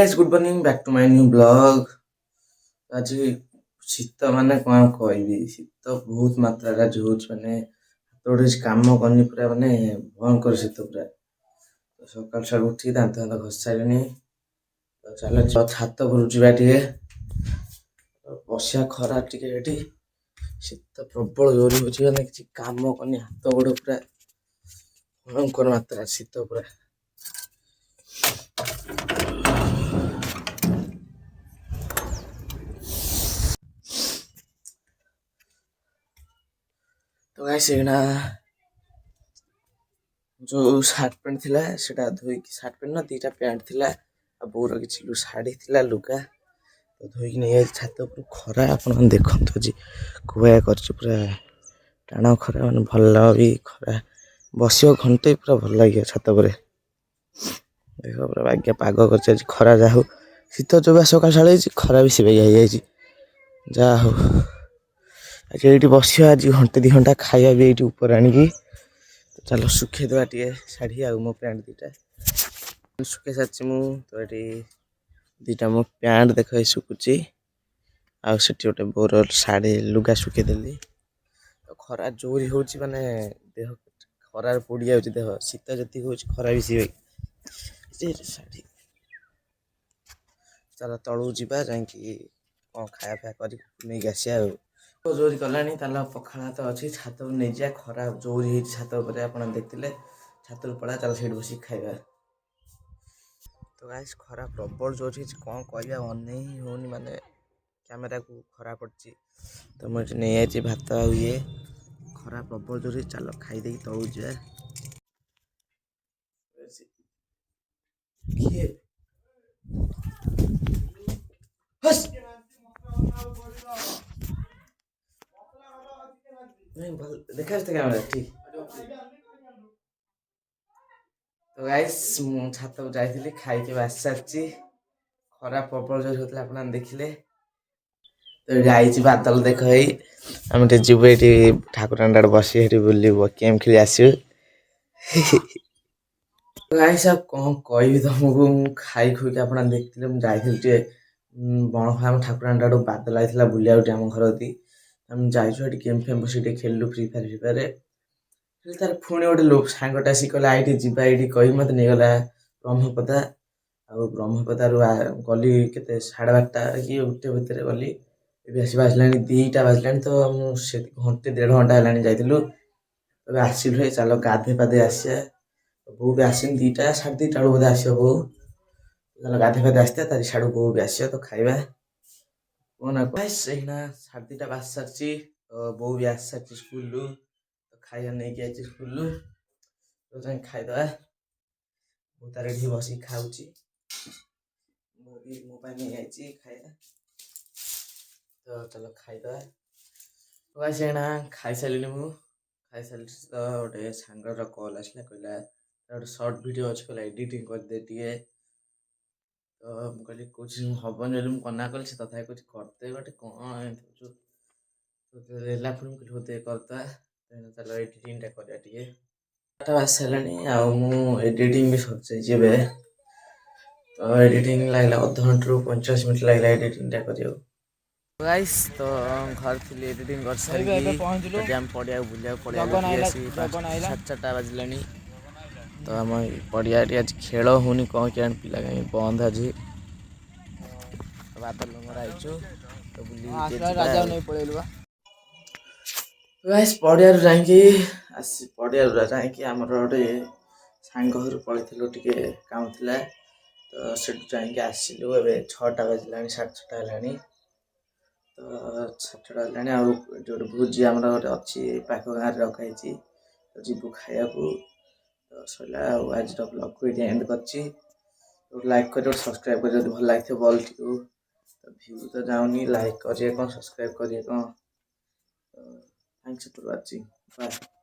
Guys, good morning, back to my new blog. आज ଶୀତ ମାନେ କ'ଣ କହିବି, ଶୀତ ବହୁତ ମାତ୍ରାରେ ଆଜି ହଉଛି, ମାନେ ହାତ ଗୋଟେ କାମ କରିନି, ପୁରା ମାନେ ଭୟଙ୍କର ଶୀତ ପୁରା। ସକାଳୁ ଉଠିକି ଦାନ୍ତ ଘଷି ସାରିଲିଣି। ତ ଚାଲ ଛାତ ଉପରକୁ ଯିବା, ଟିକେ ବସିବା, ଖରା ଟିକେ ଏଠି, ଶୀତ ପ୍ରବଳ ଜୋର ହଉଛି, ମାନେ କିଛି କାମ କରିନି, ହାତ ଗୋଡ଼ ପୁରା ଭୟଙ୍କର ମାତ୍ରାରେ ଶୀତ ପୁରା। ତ ଗାଇସ୍, ଏଇନା ଯୋଉ ସାର୍ଟ ପ୍ୟାଣ୍ଟ ଥିଲା ସେଟା ଧୋଇକି, ସାର୍ଟ ପ୍ୟାଣ୍ଟ ନା ଦିଟା ପ୍ୟାଣ୍ଟ ଥିଲା, ଆଉ ବୋଉର କିଛି ଶାଢ଼ୀ ଥିଲା, ଲୁଗା, ତ ଧୋଇକି ନେଇଯାଇଛି ଛାତ ଉପରୁ। ଖରା ଆପଣ ଦେଖନ୍ତୁ, ଆଜି କୁଆ କରିଛି, ପୁରା ଟାଣ ଖରା, ମାନେ ଭଲ ବି ଖରା, ବସିବ ଘଣ୍ଟେ ପୁରା ଭଲ ଲାଗିବ ଛାତ ଉପରେ। ଦେଖ ପୁରା ବାଗ୍ୟା ପାଗ କରିଛି ଆଜି, ଖରା ଯାହା ହଉ, ଶୀତ ଯୋଉ ସକାଳ ହେଇଛି, ଖରା ବି ସେ ହେଇଯାଇଛି, ଯାହା ହଉ। ଆଜି ଏଇଠି ବସିବା, ଆଜି ଘଣ୍ଟେ 2 ଘଣ୍ଟା ଖାଇବା ବି ଏଇଠି ଉପରେ ଆଣିକି। ଚାଲ ଶୁଖେଇଦେବା ଟିକେ ଶାଢ଼ୀ ଆଉ ମୋ ପ୍ୟାଣ୍ଟ ଦିଟା ଶୁଖେଇ ସାରିଛି ମୁଁ। ତ ଏଠି ଦିଟା ମୋ ପ୍ୟାଣ୍ଟ ଦେଖ ଏଇ ଶୁଖୁଛି, ଆଉ ସେଠି ଗୋଟେ ବୋର ଶାଢ଼ୀ ଲୁଗା ଶୁଖେଇଦେଲି। ତ ଖରା ଜୋରି ହଉଛି, ମାନେ ଦେହ ଖରାରେ ପୋଡ଼ି ଯାଉଛି ଦେହ, ଶୀତ ଯେତିକି ହଉଛି ଖରା ବେଶୀ ଶାଢ଼ୀ। ଚାଲ ତଳକୁ ଯିବା, ଯାଇକି କ'ଣ ଖାଇବା କରିକି ନେଇକି ଆସିବା ଆଉ। ଜୋରି କଲାଣି, ତାହେଲେ ପଖାଳ ଭାତ ଅଛି, ଛାତ ଉପରେ ନେଇଯିବା। ଖରା ଜୋରି ହେଇଛି ଛାତ ଉପରେ, ଆପଣ ଦେଖିଥିଲେ, ଛାତକୁ ପଳା, ଚାଲ ସେଇଠି ବସିକି ଖାଇବା। ତ ଗାଇସ୍, ଖରା ପ୍ରବଳ ଜୋର ହେଇଛି, କ'ଣ କରିବା, ଅନେଇ ହଉନି, ମାନେ କ୍ୟାମେରାକୁ ଖରା ପଡ଼ିଛି। ତ ମୁଁ ଏଠି ନେଇଯାଇଛି ଭାତ ଆଉ ଇଏ, ଖରା ପ୍ରବଳ ଜୋର ହେଇଛି, ଚାଲ ଖାଇଦେଇକି ତଳକୁ ଯିବା। ଦେଖାଯାচ্ছে କ୍ୟାମେରା ଠିକ୍। ତ ଗାଇସ୍, ମୁଁ ଛାତକୁ ଯାଇଥିଲି, ଖାଇକି ଆସି ସାରିଛି, ଖରା ପ୍ରବଳ ଜୋର ହଉଥିଲା, ଆପଣ ଦେଖିଲେ। ତ ଏଠି ଆଇଛି ବାଦଲ ଦେଖ, ହେଇ ଆମେ ଟିକେ ଯିବୁ, ଏଠି ଠାକୁରାଣୀ ଆଡ଼େ ବସି, ସେଠି ବୁଲିବୁ, ଗେମ୍ ଖେଳି ଆସିବୁ। ଗାଇସ୍, ଆଉ କ'ଣ କହିବି ତମକୁ, ମୁଁ ଖାଇ ଖୁଇକି ଆପଣ ଦେଖିଥିଲେ, ମୁଁ ଯାଇଥିଲି ଟିକେ ବଣ ଫାର୍ମ ଠାକୁରାଣୀ ଆଡ଼କୁ, ବାଦଲ ଲାଗିଥିଲା ବୁଲିବାକୁ ଟିକେ ଆମ ଘର ଅତି। ଆମେ ଯାଇଛୁ, ଏଠି ଗେମ୍ ଫେମ୍ ବସି ଟିକେ ଖେଳିଲୁ, ଫ୍ରି ଫାୟାର। ତାର ପୁଣି ଗୋଟେ ସାଙ୍ଗଟା ଆସି କହିଲା ଏଇଠି ଯିବା, ଏଇଠି କହି ମୋତେ ନେଇଗଲା ବ୍ରହ୍ମପଦା। ଆଉ ବ୍ରହ୍ମପଦାରୁ ଗଲି କେତେ 12:30 କି 1 ଭିତରେ ଗଲି, ଏବେ ଆସି ବାଜିଲାଣି 2ଟା ବାଜିଲାଣି। ତ ମୁଁ ସେ ଘଣ୍ଟେ 1.5 ଘଣ୍ଟା ହେଲାଣି ଯାଇଥିଲୁ, ଏବେ ଆସିଲୁ। ହେଇ ଚାଲ ଗାଧୋଇ ପାଧୋଇ ଆସିବା। ବୋଉ ବି ଆସିନି, 2ଟା 2:30 ବେଳକୁ ବୋଧେ ଆସିବ ବୋଉ। ଚାଲ ଗାଧୋଇ ପାଧୋଇ ଆସିଥିବା, ତାରି ସାଡ଼ୁ ବୋଉ ବି ଆସିବ, ତ ଖାଇବା କହନା। ଏଇନା 2:30 ବାଜି ସାରିଛି, ତ ବୋଉ ବି ଆସି ସାରିଛି ସ୍କୁଲରୁ, ତ ଖାଇବା ନେଇକି ଆଇଛି ସ୍କୁଲରୁ, ତ ଯାଇକି ଖାଇଦେବା। ମୁଁ ତାର ଏଠି ବସିକି ଖାଉଛି, ମୁଁ ବି ମୋ ପାଇଁ ନେଇ ଯାଇଛି ଖାଇବା। ତ ଚାଲ ଖାଇଦେବା। ଏଇନା ଖାଇସାରିଲିଣି, ମୁଁ ଖାଇସାରିଛି। ତ ଗୋଟେ ସାଙ୍ଗର କଲ୍ ଆସିଲା, କହିଲା ଗୋଟେ ସର୍ଟ ଭିଡ଼ିଓ ଅଛି, କହିଲା ଏଡ଼ିଟିଂ କରିଦେ ଟିକେ। ତ ମୁଁ କହିଲି କହୁଛି ହବନି ବୋଲି ମୁଁ ମନା କଲି, ସେ ତଥାପି କହୁଛି କରିଦେ ଗୋଟେ, କ'ଣ ଏମିତି ହେଲା। ପୁଣି ମୁଁ କହିଲି ହଉ ଦେ କରିଦେବା। ଚାଲ ଏଡ଼ିଟିଂଟା କରିବା ଟିକେ। ଆସି ସାରିଲାଣି, ଆଉ ମୁଁ ଏଡ଼ିଟିଂ ବି ସରିଯାଇଛି ଏବେ। ତ ଏଡ଼ିଟିଂ ଲାଗିଲା 1/2 ଘଣ୍ଟାରୁ 45 ମିନିଟ୍ ଲାଗିଲା ଏଡ଼ିଟିଂଟା କରିବାକୁ। ଗାଇସ୍, ତ ଘରେ ଥିଲି, ଏଡ଼ିଟିଂ କରିସାରିକି ଆମେ ପଡ଼ିଆକୁ ବୁଲିବାକୁ ପଳେଇଆକୁ, 4:30 ବାଜିଲାଣି। ତ ଆମ ପଡ଼ିଆରେ ଆଜି ଖେଳ ହେଉନି, କ'ଣ କେଜାଣି, ପିଲା କାହିଁ ବନ୍ଦ ଆଜି। ବାଦଲ ମୋର ଆଇଛୁ, ତ ବୁଲିକି ପଳେଇଲୁ। ଗାଇସ୍, ପଡ଼ିଆରୁ ଯାଇକି ଆମର ଗୋଟେ ସାଙ୍ଗ ଘରୁ ପଳେଇଥିଲୁ, ଟିକେ କାମ ଥିଲା, ତ ସେଠୁ ଯାଇକି ଆସିଲୁ। ଏବେ 6ଟା ବାଜିଲାଣି, 6:30 ହେଲାଣି। ତ 6:30 ହେଲାଣି, ଆଉ ଏଠି ଗୋଟେ ଭୋଜି ଆମର ଗୋଟେ ଅଛି, ପାଖ ଗାଁରେ ରଖା ହେଇଛି, ତ ଯିବୁ ଖାଇବାକୁ। ତ ସରିଲା, ଆଉ ଆଜିର ବ୍ଲଗ୍କୁ ଏଠି ଏଣ୍ଡ କରିଛି। ଲାଇକ୍ କରିବ, ସବସ୍କ୍ରାଇବ୍ କରିବ ଯଦି ଭଲ ଲାଗିଥିବ ବଲ୍ଟିକୁ। ତ ଭ୍ୟୁ ତ ଯାଉନି, ଲାଇକ୍ କରିବେ କ'ଣ, ସବସ୍କ୍ରାଇବ୍ କରିବେ କ'ଣ। Thanks for watching. Bye.